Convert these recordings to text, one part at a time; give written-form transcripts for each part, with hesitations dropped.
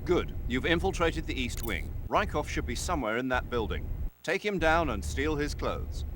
Good. You've infiltrated the East Wing. Raikov should be somewhere in that building. Take him down and steal his clothes.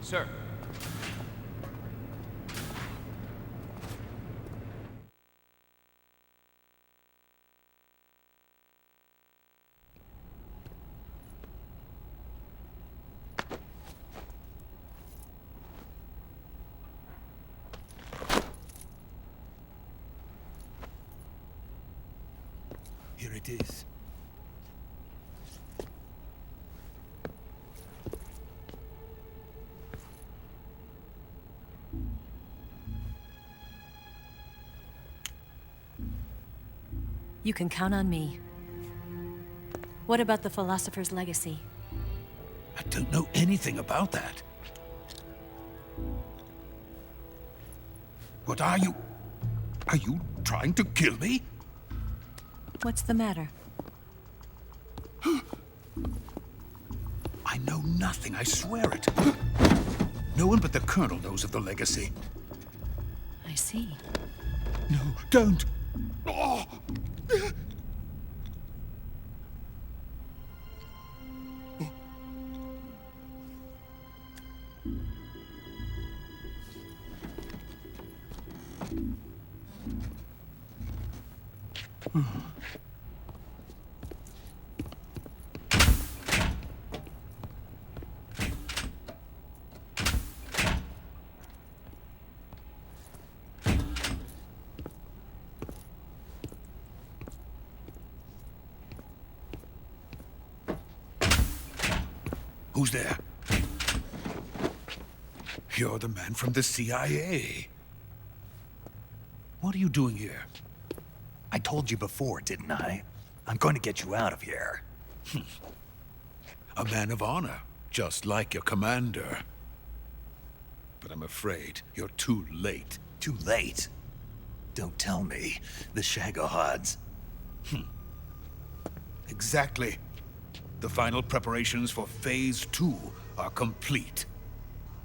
Sir. Here it is. You can count on me. What about the philosopher's legacy? I don't know anything about that. What are you? Are you trying to kill me? What's the matter? I know nothing, I swear it. No one but the Colonel knows of the legacy. I see. No, don't! Oh. Who's there? You're the man from the CIA. What are you doing here? I told you before, didn't I? I'm going to get you out of here. A man of honor, just like your commander. But I'm afraid you're too late. Too late? Don't tell me. The Shagohods. Exactly. The final preparations for Phase 2 are complete.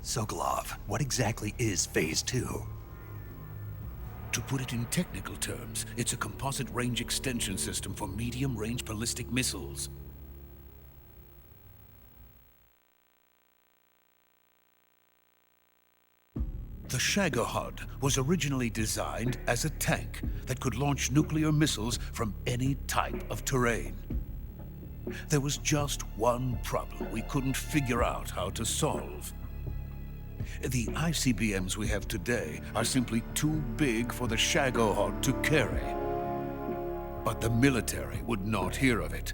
Sokolov, what exactly is Phase 2? To put it in technical terms, it's a composite range extension system for medium-range ballistic missiles. The Shagohod was originally designed as a tank that could launch nuclear missiles from any type of terrain. There was just one problem we couldn't figure out how to solve. The ICBMs we have today are simply too big for the Shagohod to carry. But the military would not hear of it.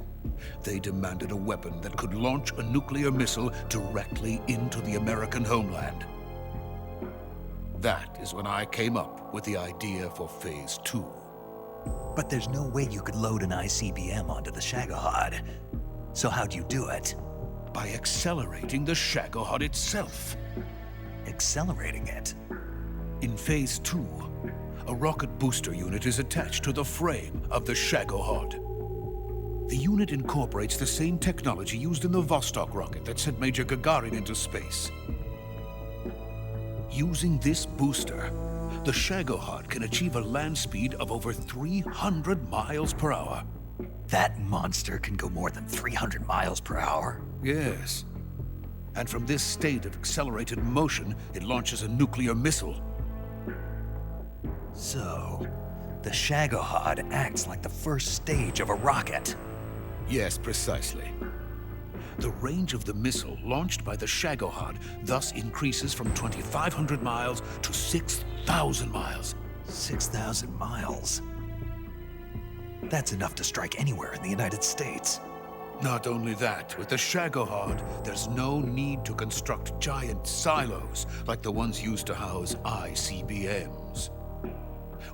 They demanded a weapon that could launch a nuclear missile directly into the American homeland. That is when I came up with the idea for Phase 2. But there's no way you could load an ICBM onto the Shagohod. So how'd you do it? By accelerating the Shagohod itself. Accelerating it? In Phase 2, a rocket booster unit is attached to the frame of the Shagohod. The unit incorporates the same technology used in the Vostok rocket that sent Major Gagarin into space. Using this booster, the Shagohod can achieve a land speed of over 300 miles per hour. That monster can go more than 300 miles per hour? Yes. And from this state of accelerated motion, it launches a nuclear missile. So, the Shagohod acts like the first stage of a rocket. Yes, precisely. The range of the missile launched by the Shagohod thus increases from 2,500 miles to 6,000 miles. 6,000 miles? That's enough to strike anywhere in the United States. Not only that, with the Shagohod, there's no need to construct giant silos like the ones used to house ICBMs.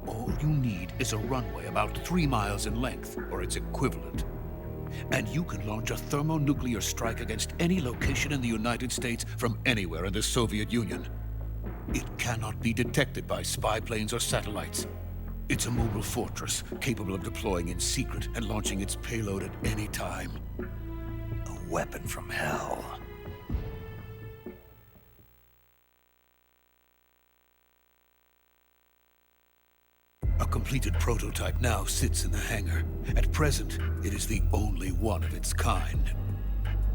All you need is a runway about 3 miles in length, or its equivalent. And you can launch a thermonuclear strike against any location in the United States from anywhere in the Soviet Union. It cannot be detected by spy planes or satellites. It's a mobile fortress, capable of deploying in secret and launching its payload at any time. A weapon from hell. A completed prototype now sits in the hangar. At present, it is the only one of its kind.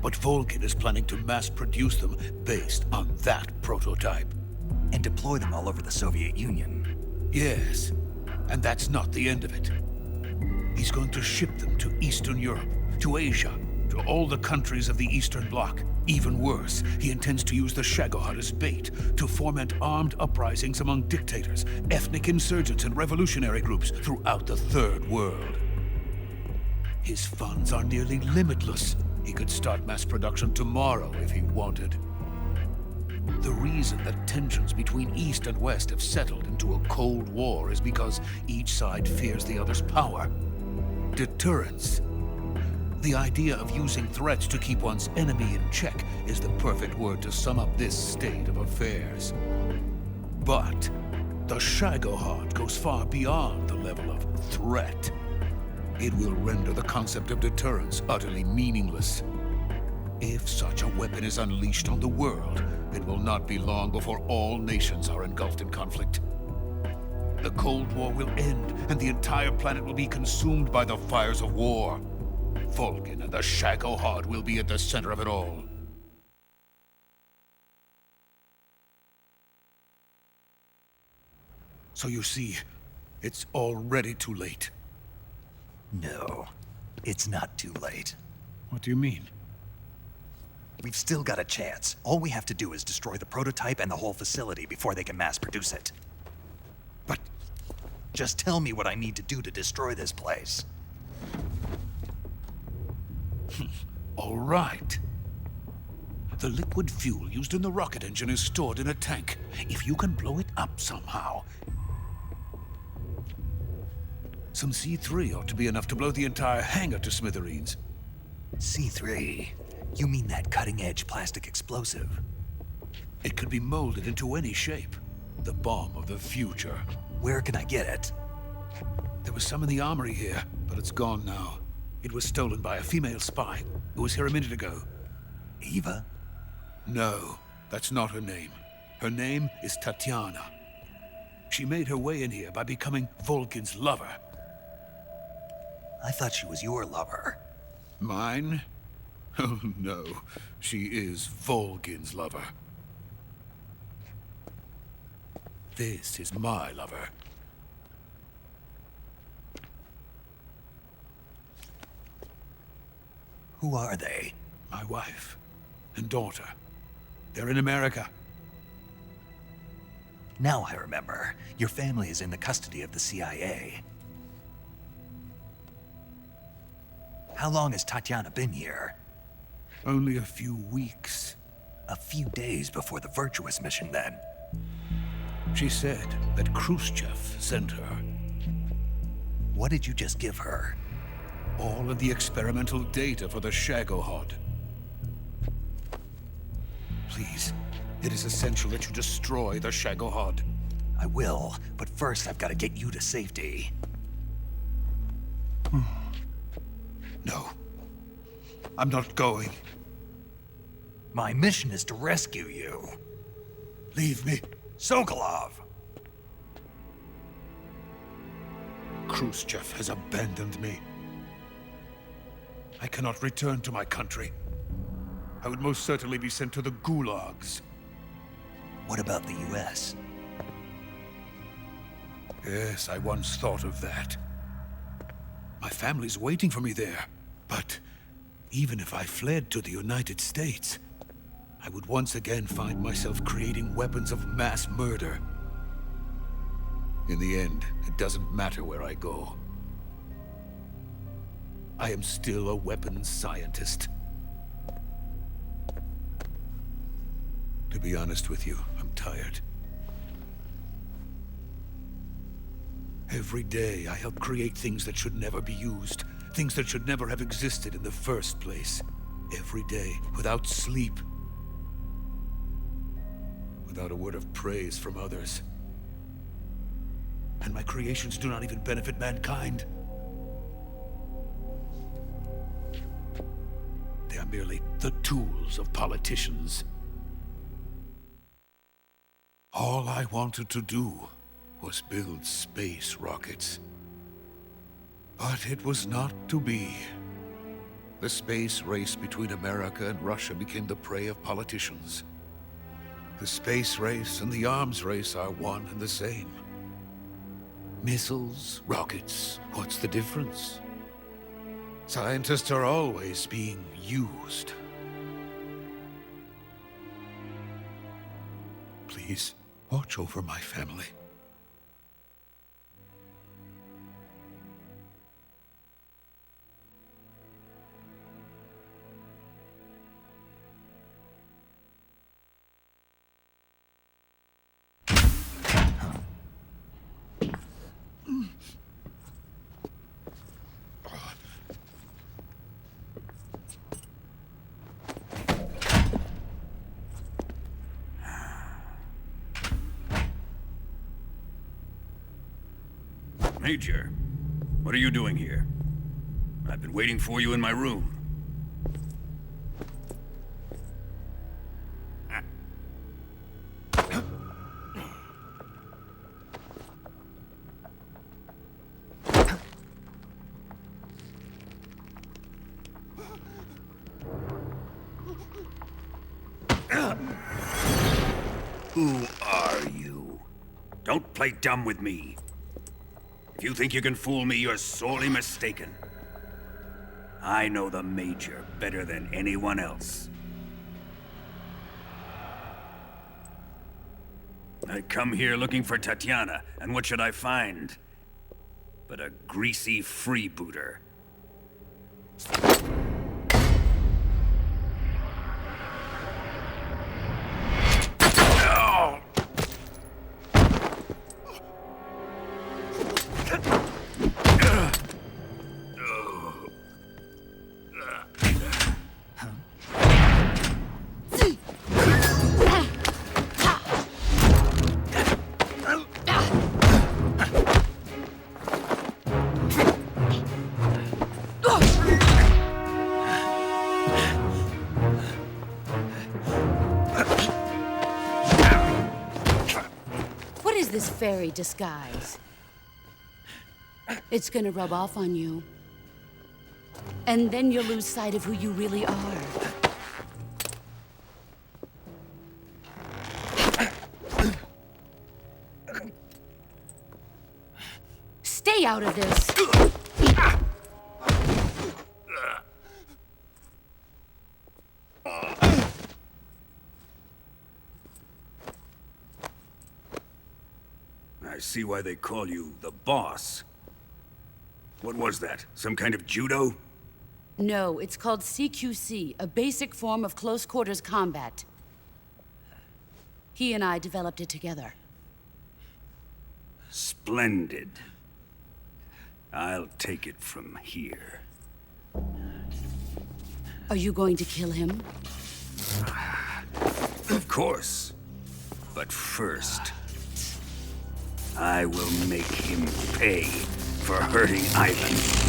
But Volgin is planning to mass-produce them based on that prototype. And deploy them all over the Soviet Union. Yes, and that's not the end of it. He's going to ship them to Eastern Europe, to Asia, to all the countries of the Eastern Bloc. Even worse, he intends to use the Shagohod as bait to foment armed uprisings among dictators, ethnic insurgents, and revolutionary groups throughout the Third World. His funds are nearly limitless. He could start mass production tomorrow if he wanted. The reason that tensions between East and West have settled into a Cold War is because each side fears the other's power. Deterrence. The idea of using threats to keep one's enemy in check is the perfect word to sum up this state of affairs. But the Shagohod goes far beyond the level of threat. It will render the concept of deterrence utterly meaningless. If such a weapon is unleashed on the world, it will not be long before all nations are engulfed in conflict. The Cold War will end, and the entire planet will be consumed by the fires of war. Volgin and the Shagohod will be at the center of it all. So you see, it's already too late. No, it's not too late. What do you mean? We've still got a chance. All we have to do is destroy the prototype and the whole facility before they can mass produce it. But just tell me what I need to do to destroy this place. all right. The liquid fuel used in the rocket engine is stored in a tank. If you can blow it up somehow... Some C3 ought to be enough to blow the entire hangar to smithereens. C3? You mean that cutting-edge plastic explosive? It could be molded into any shape. The bomb of the future. Where can I get it? There was some in the armory here, but it's gone now. It was stolen by a female spy who was here a minute ago. Eva? No, that's not her name. Her name is Tatiana. She made her way in here by becoming Volgin's lover. I thought she was your lover. Mine? Oh no, she is Volgin's lover. This is my lover. Who are they? My wife and daughter. They're in America. Now I remember. Your family is in the custody of the CIA. How long has Tatiana been here? Only a few weeks. A few days before the Virtuous mission, then. She said that Khrushchev sent her. What did you just give her? All of the experimental data for the Shagohod. Please, it is essential that you destroy the Shagohod. I will, but first I've got to get you to safety. No. I'm not going. My mission is to rescue you. Leave me. Sokolov! Khrushchev has abandoned me. I cannot return to my country. I would most certainly be sent to the gulags. What about the US? Yes, I once thought of that. My family's waiting for me there. But even if I fled to the United States, I would once again find myself creating weapons of mass murder. In the end, it doesn't matter where I go. I am still a weapons scientist. To be honest with you, I'm tired. Every day, I help create things that should never be used. Things that should never have existed in the first place. Every day, without sleep. Without a word of praise from others. And my creations do not even benefit mankind. They are merely the tools of politicians. All I wanted to do was build space rockets. But it was not to be. The space race between America and Russia became the prey of politicians. The space race and the arms race are one and the same. Missiles, rockets, what's the difference? Scientists are always being used. Please, watch over my family. Major, what are you doing here? I've been waiting for you in my room. Who are you? Don't play dumb with me. If you think you can fool me, you're sorely mistaken. I know the Major better than anyone else. I come here looking for Tatiana, and what should I find? But a greasy freebooter. This fairy disguise. It's gonna rub off on you. And then you'll lose sight of who you really are. Stay out of this! I see why they call you the boss. What was that? Some kind of judo? No, it's called CQC, a basic form of close quarters combat. He and I developed it together. Splendid. I'll take it from here. Are you going to kill him? Of course. But first, I will make him pay for hurting Ivan.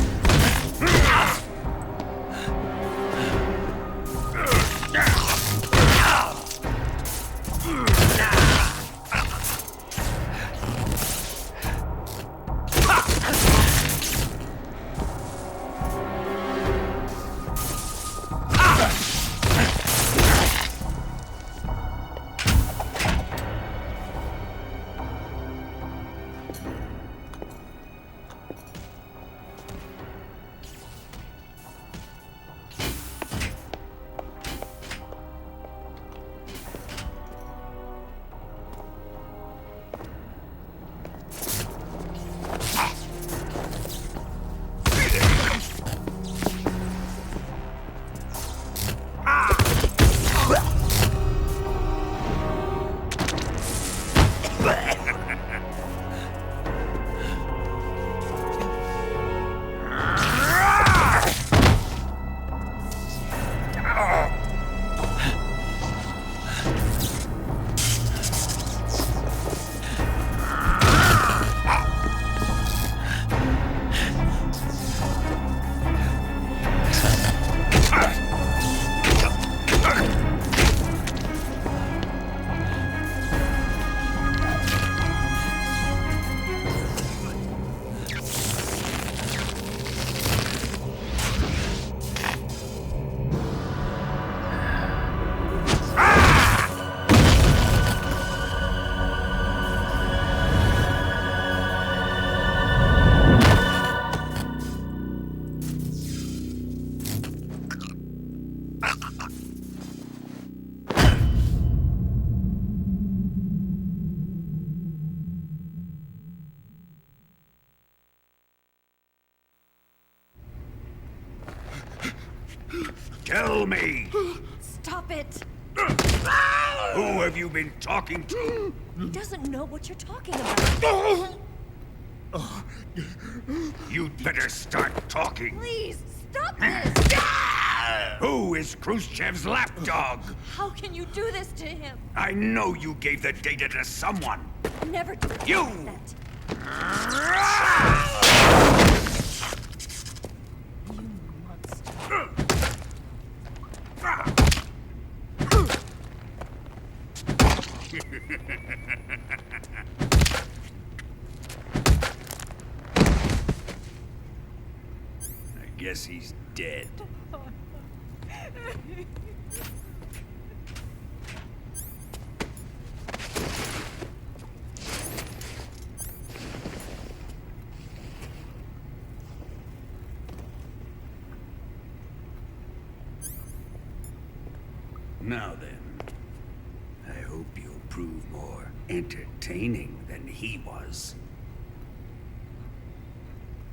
Tell me! Stop it! Who have you been talking to? He doesn't know what you're talking about. You'd better start talking. Please, stop this! Who is Khrushchev's lapdog? How can you do this to him? I know you gave the data to someone. Never do You! that. You monster. I guess he's dead. Now then, I hope you'll prove more entertaining than he was.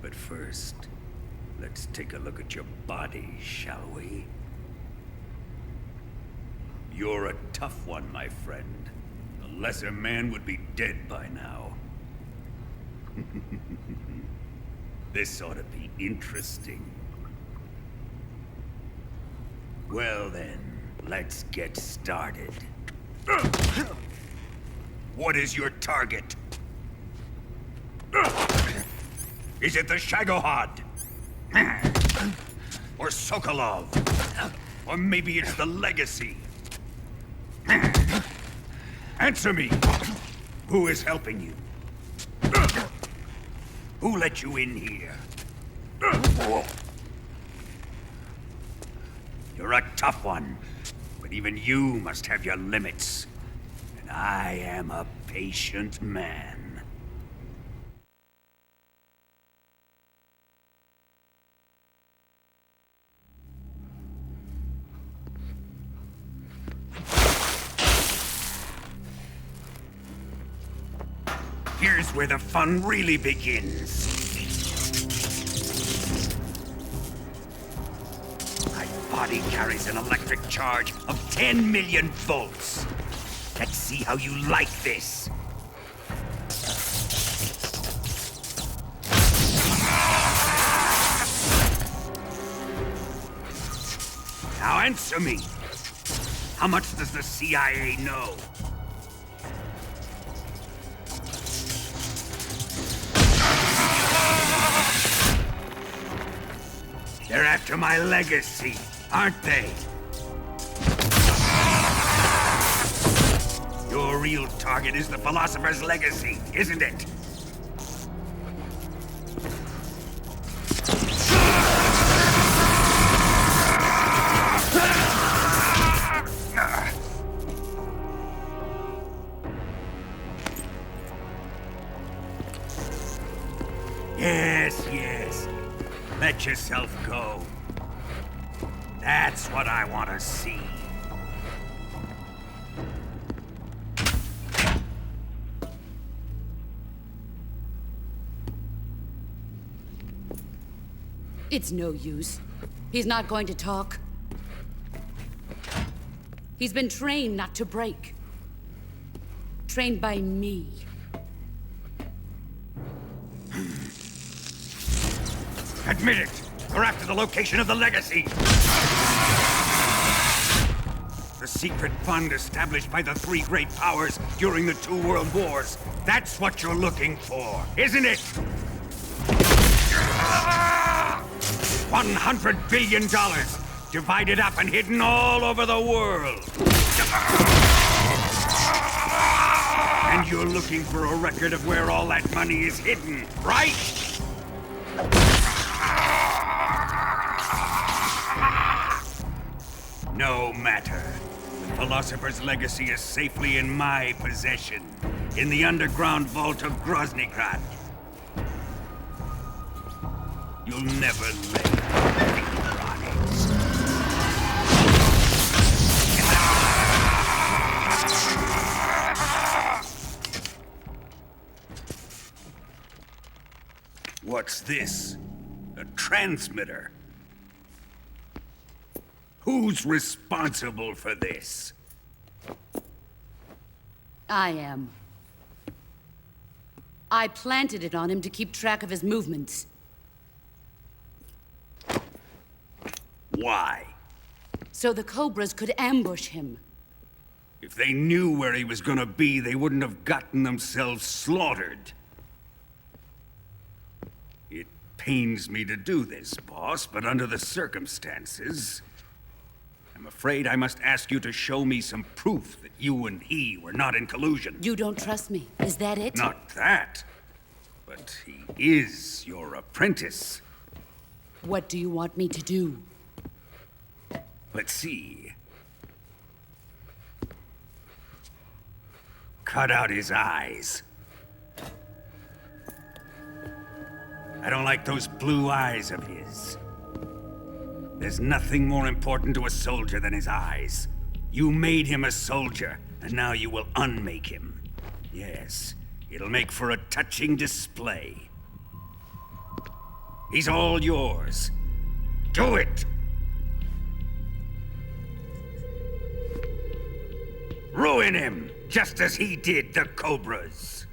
But first, let's take a look at your body, shall we? You're a tough one, my friend. A lesser man would be dead by now. This ought to be interesting. Well then, let's get started. What is your target? Is it the Shagohod? Or Sokolov? Or maybe it's the Legacy? Answer me! Who is helping you? Who let you in here? You're a tough one, but even you must have your limits. And I am a patient man. Here's where the fun really begins. My body carries an electric charge of 10 million volts. Let's see how you like this. Now answer me. How much does the CIA know? They're after my legacy, aren't they? Your real target is the Philosopher's Legacy, isn't it? Yes, yes. Let yourself go. That's what I want to see. It's no use. He's not going to talk. He's been trained not to break. Trained by me. Admit it! We're after the location of the Legacy! The secret fund established by the three great powers during the 2 world wars. That's what you're looking for, isn't it? $100 billion, divided up and hidden all over the world. And you're looking for a record of where all that money is hidden, right? No matter. The Philosopher's Legacy is safely in my possession, in the underground vault of Groznygrad. You'll never lay a finger on it. What's this? A transmitter? Who's responsible for this? I am. I planted it on him to keep track of his movements. Why? So the Cobras could ambush him. If they knew where he was gonna be, they wouldn't have gotten themselves slaughtered. It pains me to do this, boss, but under the circumstances, I'm afraid I must ask you to show me some proof that you and he were not in collusion. You don't trust me, is that it? Not that, but he is your apprentice. What do you want me to do? Let's see. Cut out his eyes. I don't like those blue eyes of his. There's nothing more important to a soldier than his eyes. You made him a soldier, and now you will unmake him. Yes, it'll make for a touching display. He's all yours. Do it! Ruin him, just as he did the Cobras.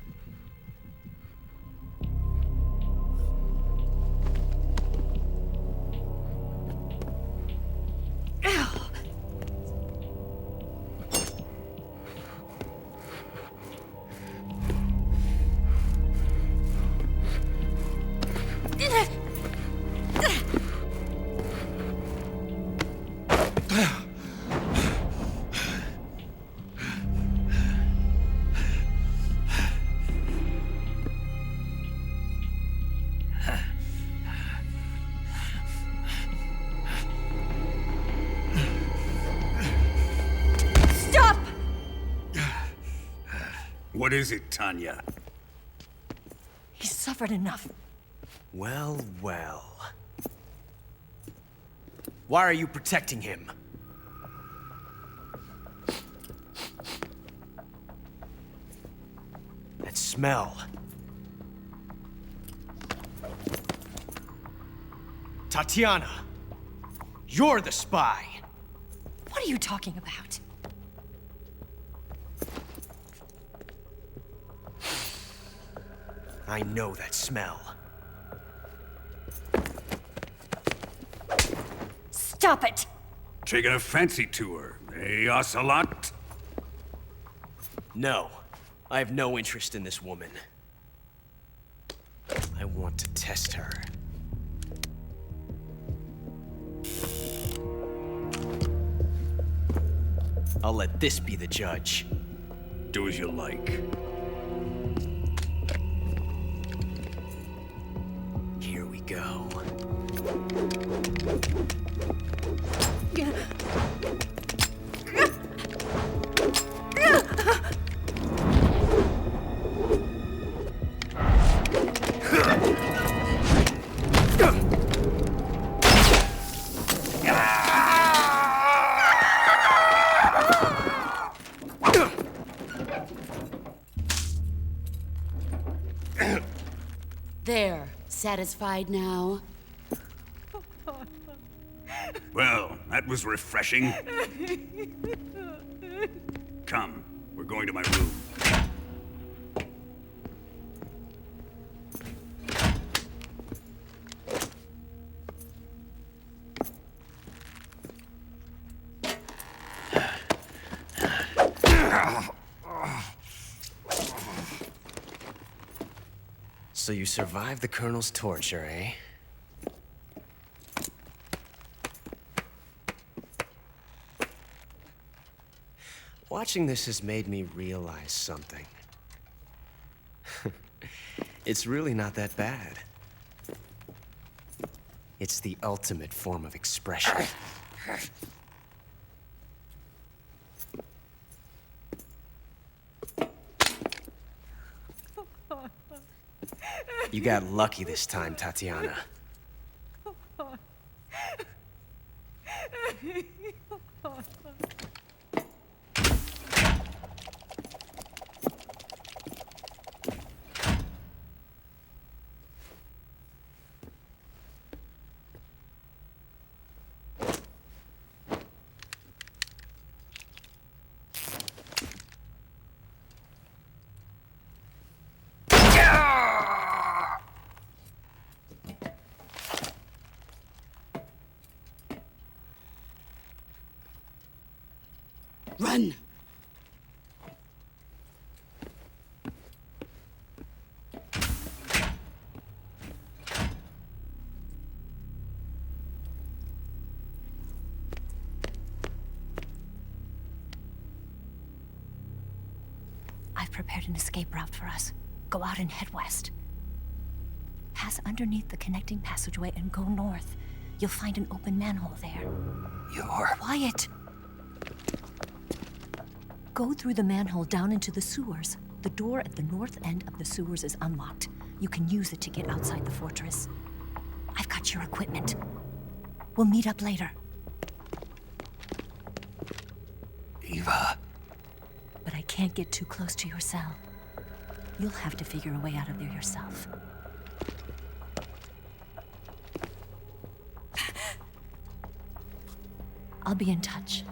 Stop! What is it, Tanya? He's suffered enough. Well, well. Why are you protecting him? That smell. Tatiana! You're the spy! What are you talking about? I know that smell. Stop it! Taking a fancy to her, eh, Ocelot? No, I have no interest in this woman. I want to test her. I'll let this be the judge. Do as you like. Here we go. There. Satisfied now? Well, that was refreshing. Come, we're going to my room. So you survived the Colonel's torture, eh? Watching this has made me realize something. It's really not that bad. It's the ultimate form of expression. You got lucky this time, Tatiana. Run! I've prepared an escape route for us. Go out and head west. Pass underneath the connecting passageway and go north. You'll find an open manhole there. You're... Quiet! Go through the manhole down into the sewers. The door at the north end of the sewers is unlocked. You can use it to get outside the fortress. I've got your equipment. We'll meet up later. Eva... But I can't get too close to your cell. You'll have to figure a way out of there yourself. I'll be in touch.